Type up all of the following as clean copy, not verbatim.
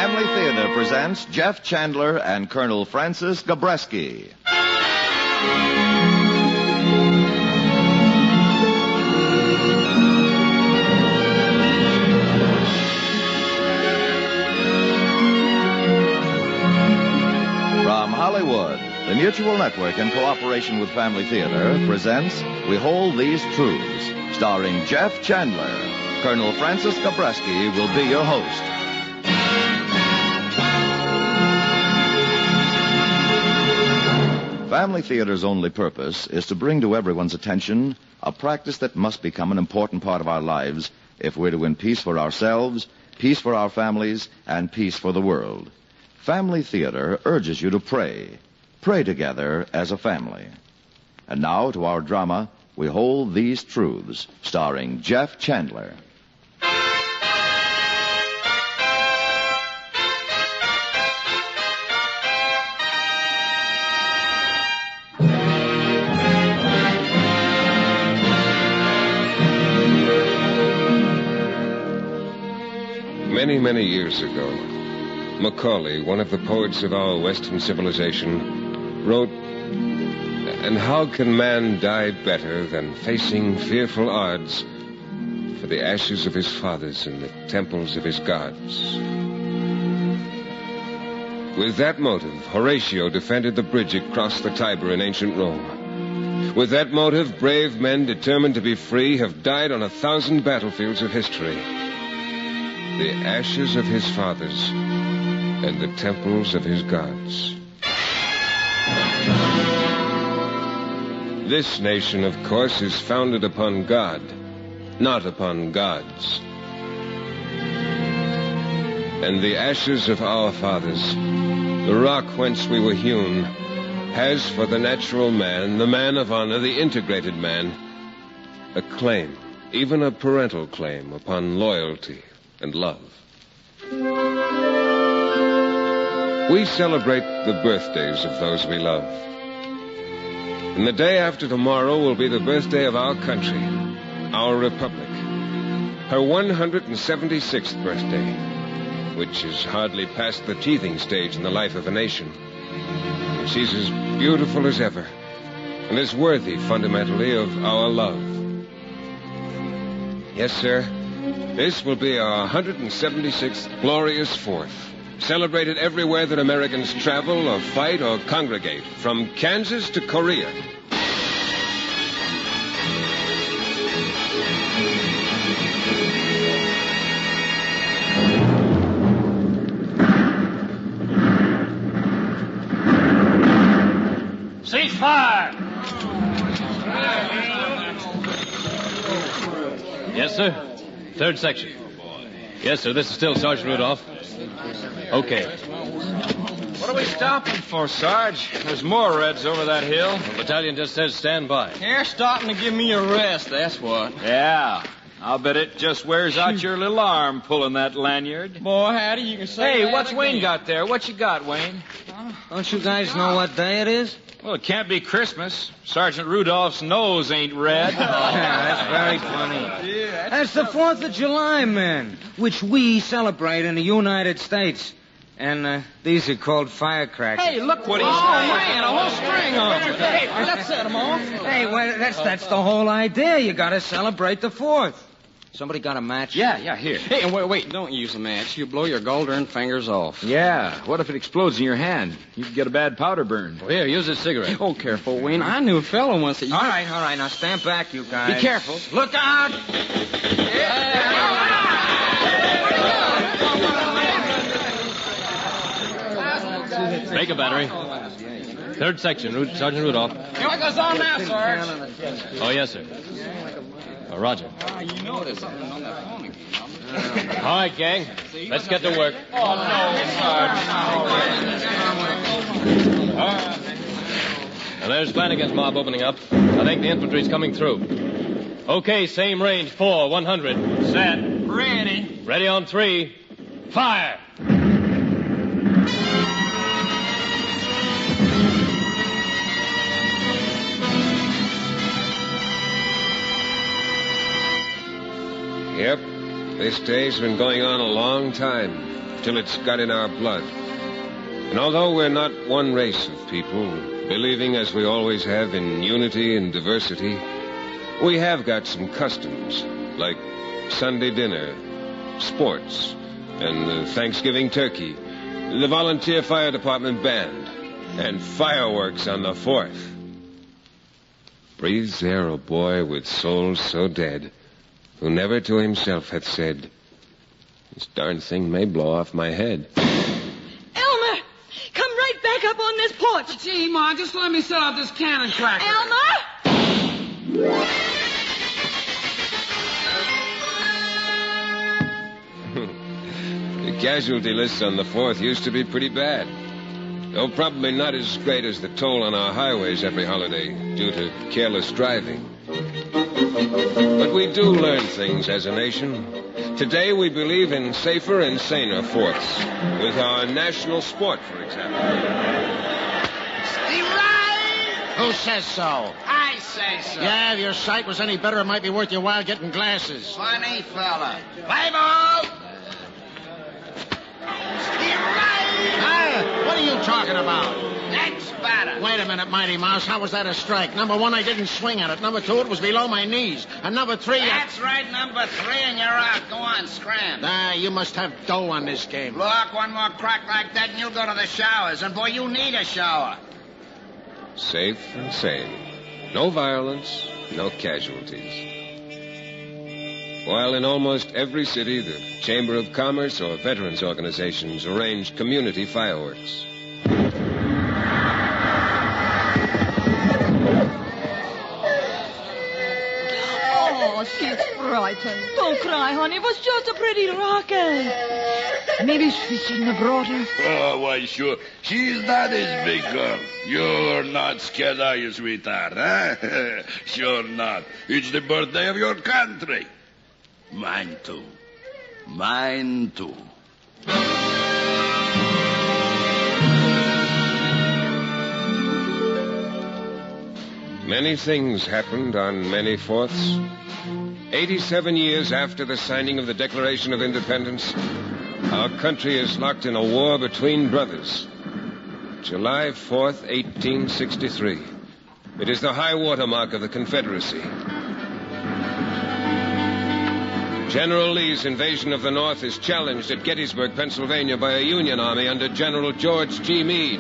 Family Theater presents Jeff Chandler and Colonel Francis Gabreski. From Hollywood, the Mutual Network, in cooperation with Family Theater, presents We Hold These Truths, starring Jeff Chandler. Colonel Francis Gabreski will be your host. Family Theater's only purpose is to bring to everyone's attention a practice that must become an important part of our lives if we're to win peace for ourselves, peace for our families, and peace for the world. Family Theater urges you to pray. Pray together as a family. And now to our drama, We Hold These Truths, starring Jeff Chandler. Many, many years ago, Macaulay, one of the poets of our Western civilization, wrote, "And how can man die better than facing fearful odds for the ashes of his fathers in the temples of his gods?" With that motive, Horatio defended the bridge across the Tiber in ancient Rome. With that motive, brave men determined to be free have died on 1,000 battlefields of history. The ashes of his fathers and the temples of his gods. This nation, of course, is founded upon God, not upon gods. And the ashes of our fathers, the rock whence we were hewn, has for the natural man, the man of honor, the integrated man, a claim, even a parental claim, upon loyalty and love. We celebrate the birthdays of those we love. And the day after tomorrow will be the birthday of our country, our republic. Her 176th birthday, which is hardly past the teething stage in the life of a nation. She's as beautiful as ever, and as worthy, fundamentally, of our love. Yes, sir. This will be our 176th glorious 4th, celebrated everywhere that Americans travel or fight or congregate, from Kansas to Korea. Cease fire! Yes, sir. Third section. Yes, sir. This is still Sergeant Rudolph. Okay. What are we stopping for, Sarge? There's more Reds over that hill. The battalion just says stand by. They're stopping to give me a rest, that's what. Yeah. I'll bet it just wears out your little arm pulling that lanyard. Boy, howdy, you can say Hey, that what's again. Wayne got there? What you got, Wayne? Don't you guys know what day it is? Well, it can't be Christmas. Sergeant Rudolph's nose ain't red. Yeah, that's very funny. That's the 4th of July, man, which we celebrate in the United States. And these are called firecrackers. Hey, look what he's saying. Man, a whole string of them. Hey, let's set them off. Hey, well, that's the whole idea. You got to celebrate the 4th. Somebody got a match? Yeah, here. Hey, and wait, don't use a match. You blow your gold-earned fingers off. Yeah, what if it explodes in your hand? You could get a bad powder burn. Well, here, use this cigarette. Oh, careful, Wayne. I knew a fellow once that... All right. Now stand back, you guys. Be careful. Look out! Make a battery. Third section, Sergeant Rudolph. What goes on now, Sarge? Oh, yes, sir. Oh, Roger. You know there's something on that phone. All right, gang. Let's get to work. Oh, no, Sarge. Now, there's Flanagan's mob opening up. I think the infantry's coming through. Okay, same range, 4, 100. Set. Ready. Ready on 3. Fire! Yep, this day's been going on a long time. till it's got in our blood. And although we're not one race of people, believing as we always have in unity and diversity, we have got some customs, like Sunday dinner, sports, and the Thanksgiving turkey, the volunteer fire department band, and fireworks on the 4th. Breathes there a boy with soul so dead, who never to himself hath said, this darn thing may blow off my head. Elmer! Come right back up on this porch! Gee, Ma, just let me set out this cannon cracker. Elmer! The casualty lists on the 4th used to be pretty bad. Though probably not as great as the toll on our highways every holiday due to careless driving. But we do learn things as a nation. Today we believe in safer and saner 4ths, with our national sport, for example. Steady right! Who says so? I say so. Yeah, if your sight was any better, it might be worth your while getting glasses. Funny fella. Play ball! Steady right! What are you talking about? Next batter. Wait a minute, Mighty Mouse. How was that a strike? Number 1, I didn't swing at it. Number 2, it was below my knees. And number 3... That's right, number 3, and you're out. Go on, scram. You must have dough on this game. Look, one more crack like that, and you'll go to the showers. And, boy, you need a shower. Safe and sane. No violence, no casualties. While in almost every city, the Chamber of Commerce or veterans organizations arrange community fireworks. Oh, she's frightened. Don't cry, honey. It was just a pretty rocket. Maybe we shouldn't have brought her. Oh, why, sure. She's not his big girl. You're not scared, are you, sweetheart, huh? Sure not. It's the birthday of your country. Mine, too. Mine, too. Many things happened on many 4ths. 87 years after the signing of the Declaration of Independence, our country is locked in a war between brothers. July 4th, 1863. It is the high water mark of the Confederacy. General Lee's invasion of the North is challenged at Gettysburg, Pennsylvania, by a Union army under General George G. Meade.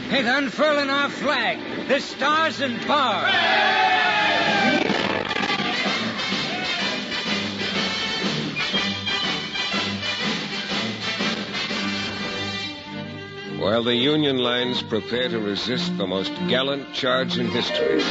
Hey, they're unfurling our flag. The stars and bars. While the Union lines prepare to resist the most gallant charge in history.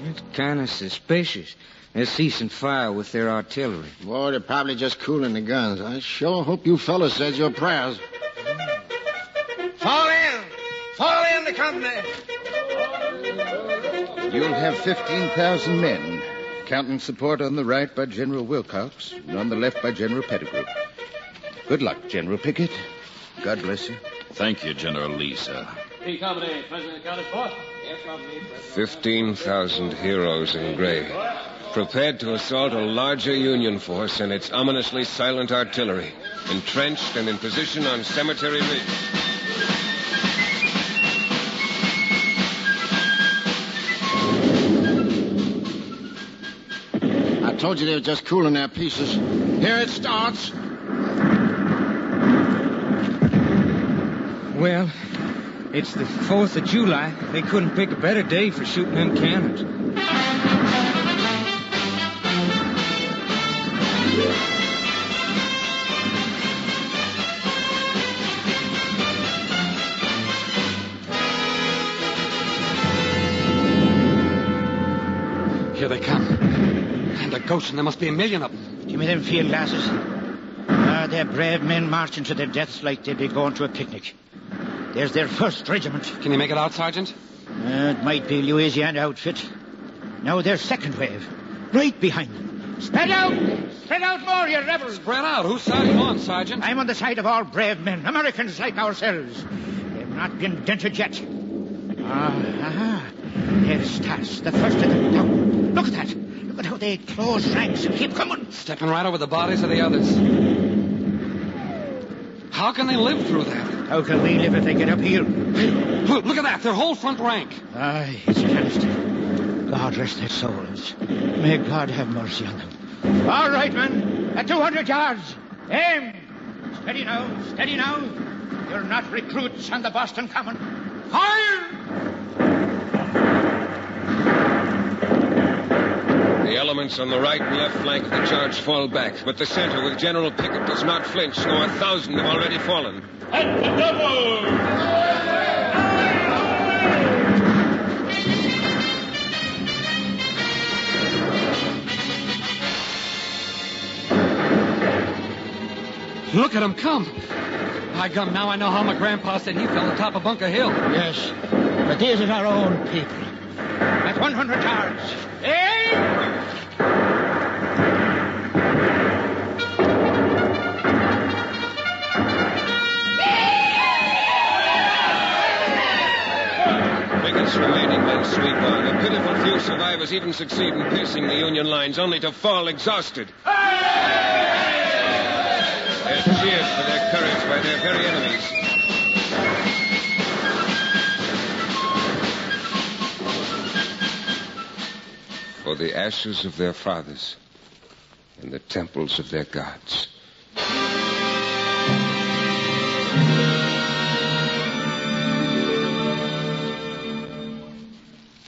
It's kind of suspicious. They're ceasing fire with their artillery. Boy, they're probably just cooling the guns. I sure hope you fellas said your prayers. Fall in! Fall in, the company! You'll have 15,000 men, counting support on the right by General Wilcox and on the left by General Pettigrew. Good luck, General Pickett. God bless you. Thank you, General Lee, sir. P Company, President accounted for. 15,000 heroes in gray, prepared to assault a larger Union force and its ominously silent artillery, entrenched and in position on Cemetery Ridge. I told you they were just cooling their pieces. Here it starts. Well, it's the 4th of July. They couldn't pick a better day for shooting them cannons. Here they come. And a ghost, and there must be a million of them. Give me them field glasses. They're brave men marching to their deaths like they'd be going to a picnic. There's their 1st regiment. Can you make it out, Sergeant? It might be Louisiana outfit. Now their 2nd wave. Right behind them. Spread out! Spread out more, you rebels! Spread out? Whose side are you on, Sergeant? I'm on the side of all brave men, Americans like ourselves. They've not been dented yet. There's Stas, the first of them down. Look at that. Look at how they close ranks and keep coming. Stepping right over the bodies of the others. How can they live through that? How can we live if they get up here? Look at that, their whole front rank. Aye, it's finished. God rest their souls. May God have mercy on them. All right, men. At 200 yards. Aim. Steady now, steady now. You're not recruits on the Boston Common. Fire! The elements on the right and left flank of the charge fall back, but the center with General Pickett does not flinch, though 1,000 have already fallen. At the double! Look at him come. By gum, now I know how my grandpa said he fell on top of Bunker Hill. Yes, but these are our own people. At 100 yards. Aim! Pickett's remaining men sweep on. A pitiful few survivors even succeed in piercing the Union lines, only to fall exhausted. They're cheered for their courage by their very enemies. For the ashes of their fathers and the temples of their gods.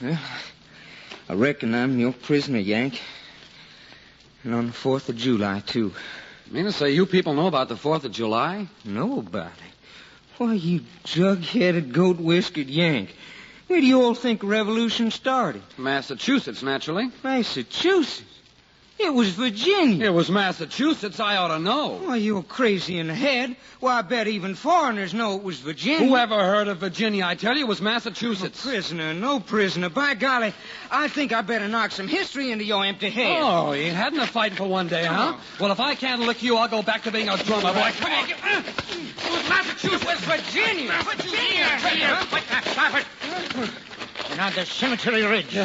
Well, I reckon I'm your prisoner, Yank. And on the 4th of July, too. You mean to say you people know about the 4th of July? Know about it? Why, you jug-headed, goat-whiskered Yank. Where do you all think the revolution started? Massachusetts, naturally. Massachusetts? It was Virginia. It was Massachusetts. I ought to know. Why, you're crazy in the head. Why, I bet even foreigners know it was Virginia. Whoever heard of Virginia? I tell you, it was Massachusetts. No prisoner. By golly, I think I better knock some history into your empty head. Oh, you hadn't a fighting for one day, huh? Well, if I can't lick you, I'll go back to being a drummer, boy. Come on. It was Massachusetts. It was Virginia. Stop it. And on the cemetery ridge.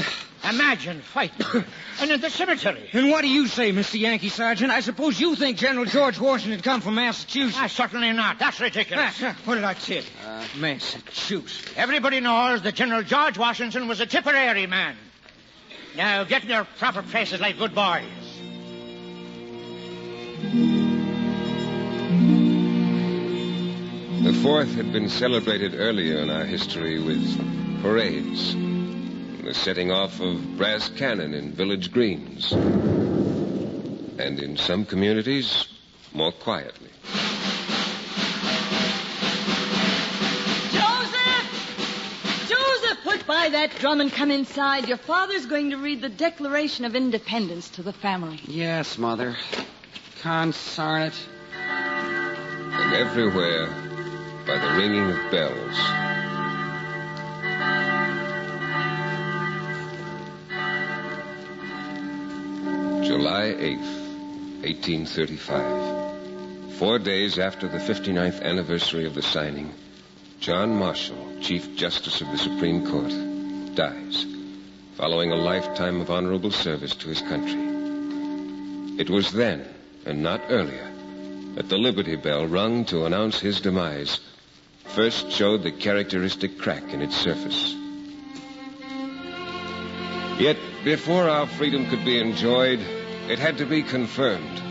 Imagine fighting. And in the cemetery. And what do you say, Mr. Yankee Sergeant? I suppose you think General George Washington come from Massachusetts. Certainly not. That's ridiculous. What did I tell you? Massachusetts. Everybody knows that General George Washington was a Tipperary man. Now, get in your proper places like good boys. The 4th had been celebrated earlier in our history with parades. The setting off of brass cannon in village greens. And in some communities, more quietly. Joseph, put by that drum and come inside. Your father's going to read the Declaration of Independence to the family. Yes, Mother. Consarn it. And everywhere, by the ringing of bells, July 8th, 1835. 4 days after the 59th anniversary of the signing, John Marshall, Chief Justice of the Supreme Court, dies, following a lifetime of honorable service to his country. It was then, and not earlier, that the Liberty Bell rung to announce his demise first showed the characteristic crack in its surface. Yet, before our freedom could be enjoyed, it had to be confirmed.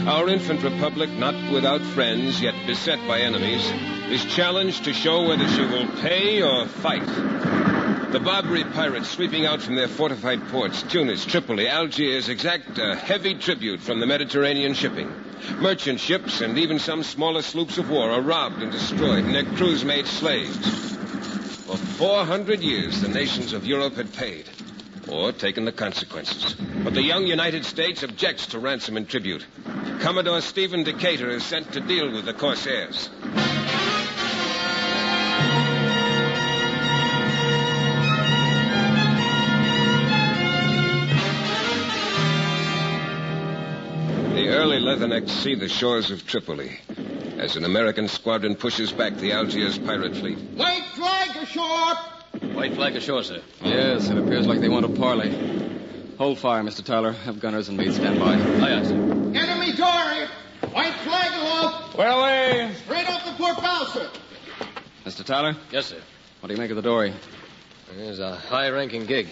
Our infant republic, not without friends, yet beset by enemies, is challenged to show whether she will pay or fight. The Barbary pirates sweeping out from their fortified ports, Tunis, Tripoli, Algiers, exact a heavy tribute from the Mediterranean shipping. Merchant ships and even some smaller sloops of war are robbed and destroyed, and their crews made slaves. For 400 years, the nations of Europe had paid, or taken the consequences. But the young United States objects to ransom and tribute. Commodore Stephen Decatur is sent to deal with the corsairs. friendly Leathernecks see the shores of Tripoli as an American squadron pushes back the Algiers pirate fleet. White flag ashore! White flag ashore, sir. Yes, it appears like they want to parley. Hold fire, Mr. Tyler. Have gunners and mates stand by. Aye, aye, sir. Enemy dory! White flag aloft! Where away? Straight off the port bow, sir. Mr. Tyler? Yes, sir. What do you make of the dory? There's a high-ranking gig.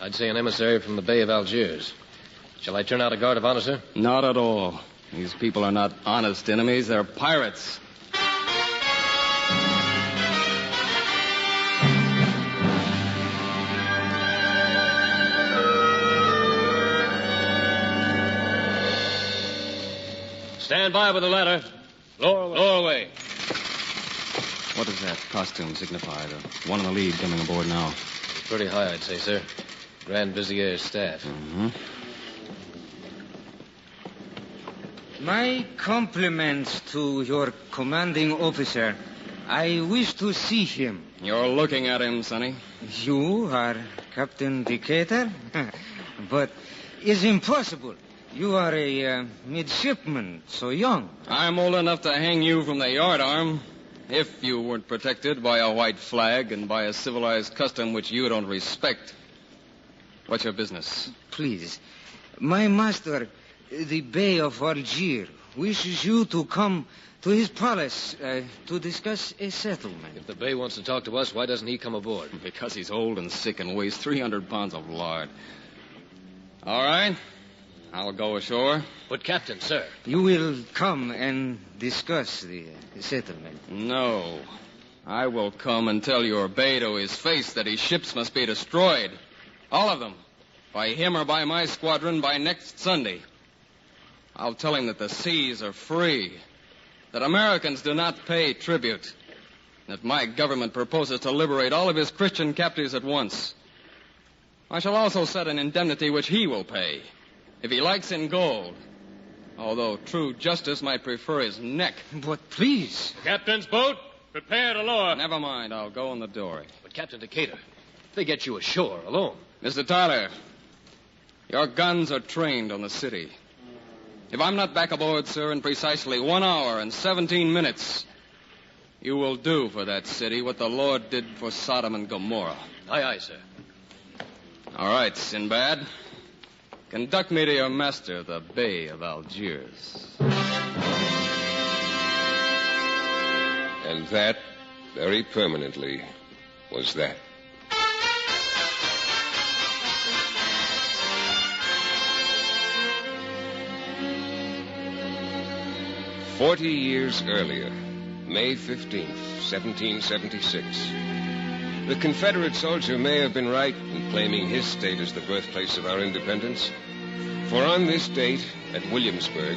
I'd say an emissary from the Bay of Algiers. Shall I turn out a guard of honor, sir? Not at all. These people are not honest enemies. They're pirates. Stand by with the ladder. Lower away. What does that costume signify? The one in the lead coming aboard now. Pretty high, I'd say, sir. Grand Vizier's staff. Mm-hmm. My compliments to your commanding officer. I wish to see him. You're looking at him, Sonny. You are Captain Decatur? But it's impossible. You are a midshipman, so young. I'm old enough to hang you from the yardarm if you weren't protected by a white flag and by a civilized custom which you don't respect. What's your business? Please, my master, the Bey of Algiers, wishes you to come to his palace to discuss a settlement. If the Bey wants to talk to us, why doesn't he come aboard? Because he's old and sick and weighs 300 pounds of lard. All right. I'll go ashore. But, Captain, sir. You will come and discuss the settlement. No. I will come and tell your Bey to his face that his ships must be destroyed. All of them. By him or by my squadron by next Sunday. I'll tell him that the seas are free. That Americans do not pay tribute. That my government proposes to liberate all of his Christian captives at once. I shall also set an indemnity which he will pay. If he likes in gold. Although true justice might prefer his neck. But please. Captain's boat, prepare to lower. Never mind, I'll go on the dory. But, Captain Decatur, if they get you ashore alone. Mr. Tyler, your guns are trained on the city. If I'm not back aboard, sir, in precisely 1 hour and 17 minutes, you will do for that city what the Lord did for Sodom and Gomorrah. Aye, aye, sir. All right, Sinbad. Conduct me to your master, the Bey of Algiers. And that, very permanently, was that. "40 years earlier, May 15th, 1776, the Confederate soldier may have been right in claiming his state as the birthplace of our independence. For on this date, at Williamsburg,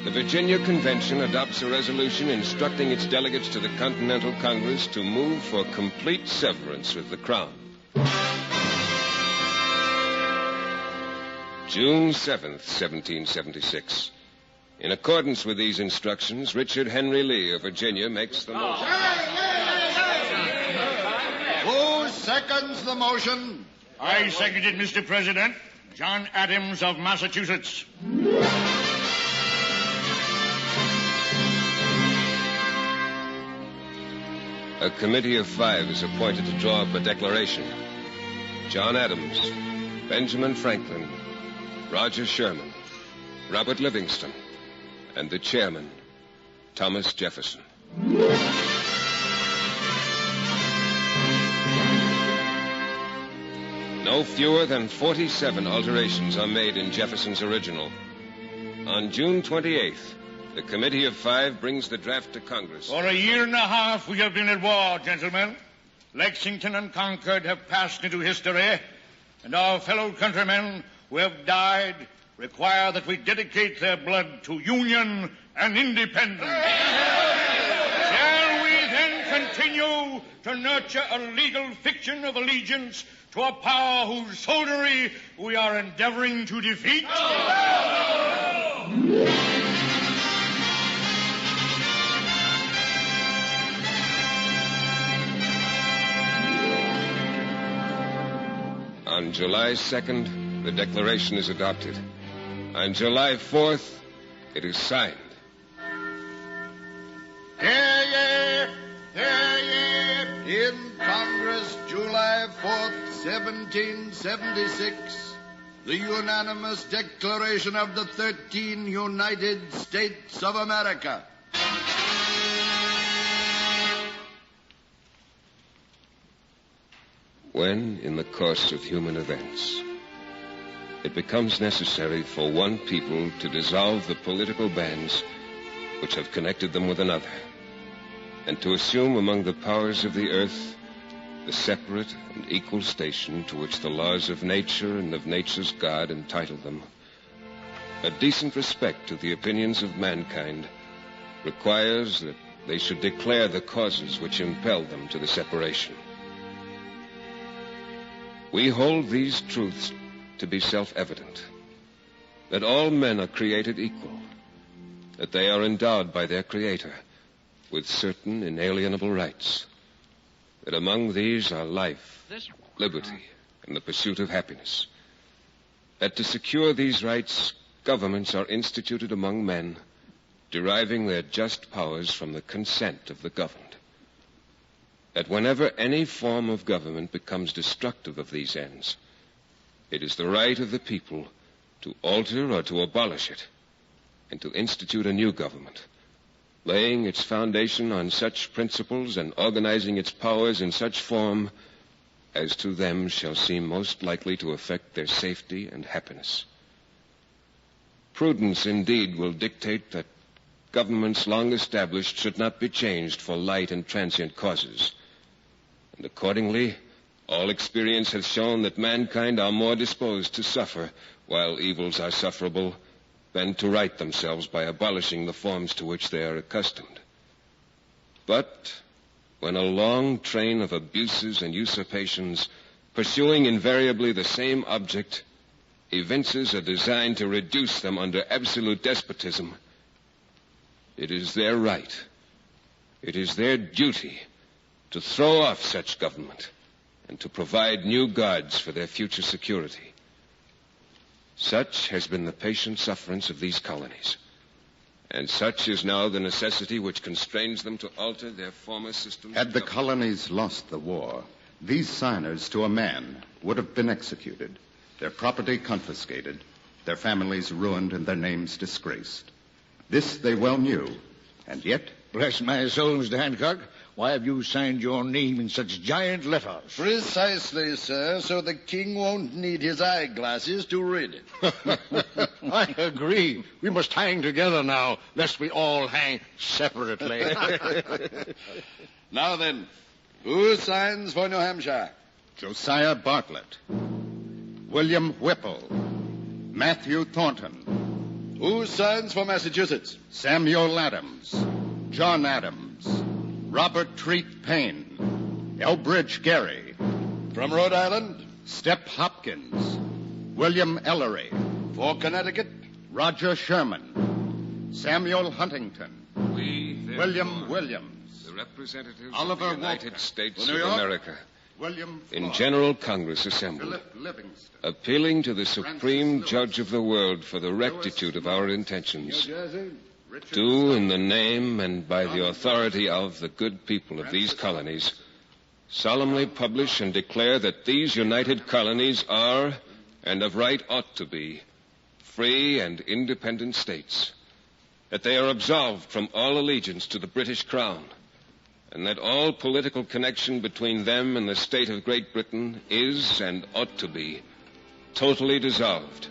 the Virginia Convention adopts a resolution instructing its delegates to the Continental Congress to move for complete severance with the Crown. June 7th, 1776. In accordance with these instructions, Richard Henry Lee of Virginia makes the motion. Who seconds the motion? I second it, Mr. President. John Adams of Massachusetts. A committee of 5 is appointed to draw up a declaration. John Adams, Benjamin Franklin, Roger Sherman, Robert Livingston, and the chairman, Thomas Jefferson. No fewer than 47 alterations are made in Jefferson's original. On June 28th, the Committee of 5 brings the draft to Congress. For a year and a half we have been at war, gentlemen. Lexington and Concord have passed into history, and our fellow countrymen who have died require that we dedicate their blood to union and independence. Shall we then continue to nurture a legal fiction of allegiance to a power whose soldiery we are endeavoring to defeat? On July 2nd, the declaration is adopted. On July 4th, It is signed. Hear ye! In Congress, July 4th, 1776, the unanimous declaration of the 13 United States of America. When, in the course of human events, it becomes necessary for one people to dissolve the political bands which have connected them with another, and to assume among the powers of the earth the separate and equal station to which the laws of nature and of nature's God entitle them, a decent respect to the opinions of mankind requires that they should declare the causes which impelled them to the separation. We hold these truths to be self-evident, that all men are created equal, that they are endowed by their Creator with certain inalienable rights, that among these are life, liberty, and the pursuit of happiness, that to secure these rights, governments are instituted among men, deriving their just powers from the consent of the governed, that whenever any form of government becomes destructive of these ends, it is the right of the people to alter or to abolish it, and to institute a new government, laying its foundation on such principles and organizing its powers in such form as to them shall seem most likely to affect their safety and happiness. Prudence, indeed, will dictate that governments long established should not be changed for light and transient causes, and accordingly, all experience has shown that mankind are more disposed to suffer while evils are sufferable than to right themselves by abolishing the forms to which they are accustomed. But when a long train of abuses and usurpations, pursuing invariably the same object, evinces a design to reduce them under absolute despotism, it is their right, it is their duty to throw off such government and to provide new guards for their future security. Such has been the patient sufferance of these colonies, and such is now the necessity which constrains them to alter their former systems. Had the colonies lost the war, these signers to a man would have been executed, their property confiscated, their families ruined, and their names disgraced. This they well knew, and yet... Bless my soul, Mr. Hancock. Why have you signed your name in such giant letters? Precisely, sir, so the king won't need his eyeglasses to read it. I agree. We must hang together now, lest we all hang separately. Now then, who signs for New Hampshire? Josiah Bartlett, William Whipple, Matthew Thornton. Who signs for Massachusetts? Samuel Adams, John Adams, Robert Treat Payne, Elbridge Gerry. From Rhode Island? Step Hopkins, William Ellery. For Connecticut? Roger Sherman, Samuel Huntington, William Williams, the representatives Oliver of the United Walker. States New of York, America, William in Floyd, General Congress assembled, Philip Livingston, appealing to the Supreme Francis Judge Lewis, of the world for the Lewis rectitude of our intentions, Richard do, in the Sutton, name and by the authority of the good people of these colonies, solemnly publish and declare that these united colonies are, and of right ought to be, free and independent states, that they are absolved from all allegiance to the British Crown, and that all political connection between them and the state of Great Britain is, and ought to be, totally dissolved,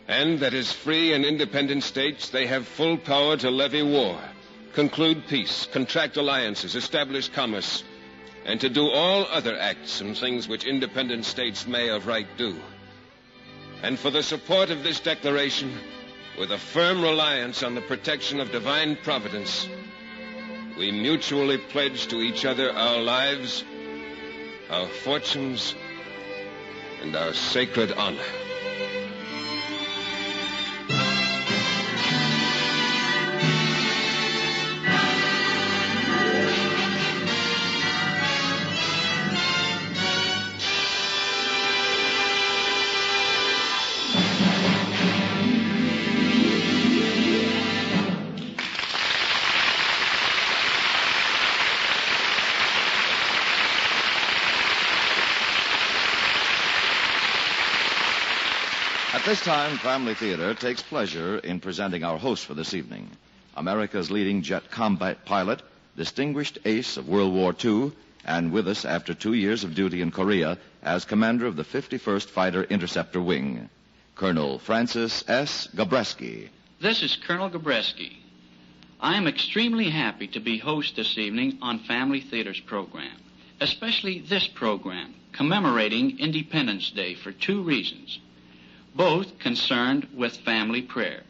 and that as free and independent states they have full power to levy war, conclude peace, contract alliances, establish commerce, and to do all other acts and things which independent states may of right do. And for the support of this declaration, with a firm reliance on the protection of divine providence, we mutually pledge to each other our lives, our fortunes, and our sacred honor. At this time, Family Theater takes pleasure in presenting our host for this evening, America's leading jet combat pilot, distinguished ace of World War II, and with us after 2 years of duty in Korea as commander of the 51st Fighter Interceptor Wing, Colonel Francis S. Gabreski. This is Colonel Gabreski. I am extremely happy to be host this evening on Family Theater's program, especially this program, commemorating Independence Day for 2 reasons, both concerned with family prayer.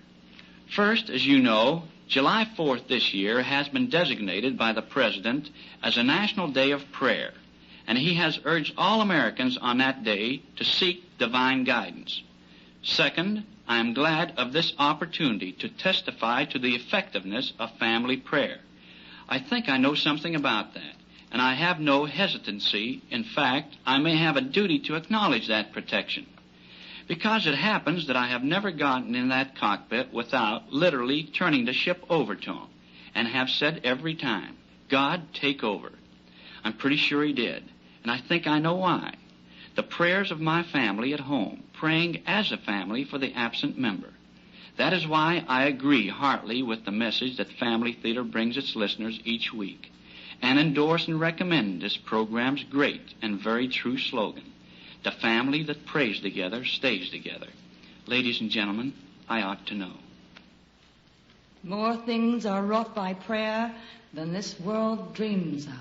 First, as you know, July 4th this year has been designated by the President as a National Day of Prayer, and he has urged all Americans on that day to seek divine guidance. Second, I am glad of this opportunity to testify to the effectiveness of family prayer. I think I know something about that, and I have no hesitancy. In fact, I may have a duty to acknowledge that protection, because it happens that I have never gotten in that cockpit without literally turning the ship over to him, and have said every time, "God, take over." I'm pretty sure he did, and I think I know why. The prayers of my family at home, praying as a family for the absent member. That is why I agree heartily with the message that Family Theater brings its listeners each week, and endorse and recommend this program's great and very true slogan, "The family that prays together stays together." Ladies and gentlemen, I ought to know. More things are wrought by prayer than this world dreams of.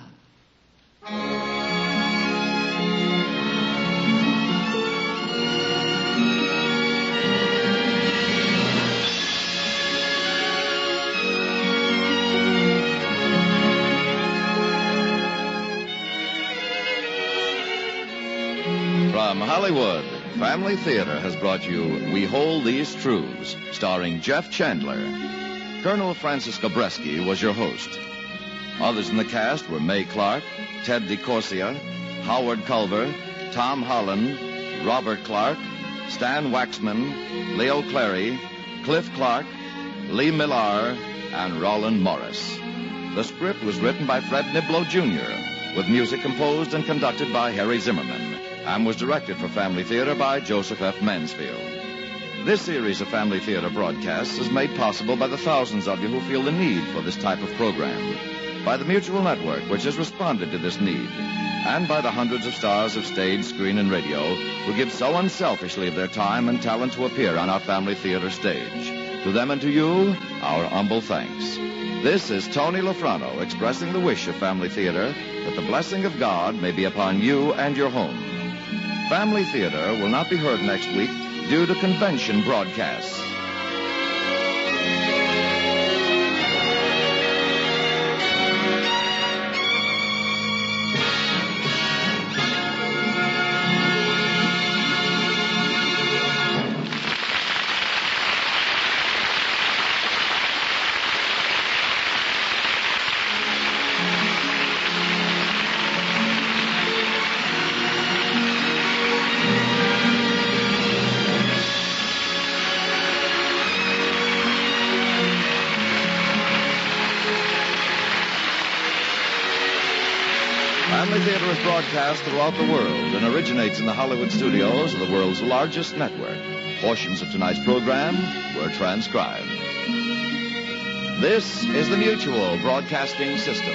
From Hollywood, Family Theater has brought you We Hold These Truths, starring Jeff Chandler. Colonel Francis Gabreski was your host. Others in the cast were May Clark, Ted DeCorsia, Howard Culver, Tom Holland, Robert Clark, Stan Waxman, Leo Clary, Cliff Clark, Lee Millar, and Roland Morris. The script was written by Fred Niblo Jr., with music composed and conducted by Harry Zimmerman, and was directed for Family Theater by Joseph F. Mansfield. This series of Family Theater broadcasts is made possible by the thousands of you who feel the need for this type of program, by the Mutual Network, which has responded to this need, and by the hundreds of stars of stage, screen, and radio who give so unselfishly of their time and talent to appear on our Family Theater stage. To them and to you, our humble thanks. This is Tony Lofrano expressing the wish of Family Theater that the blessing of God may be upon you and your home. Family Theater will not be heard next week due to convention broadcasts. Family Theater is broadcast throughout the world and originates in the Hollywood studios of the world's largest network. Portions of tonight's program were transcribed. This is the Mutual Broadcasting System.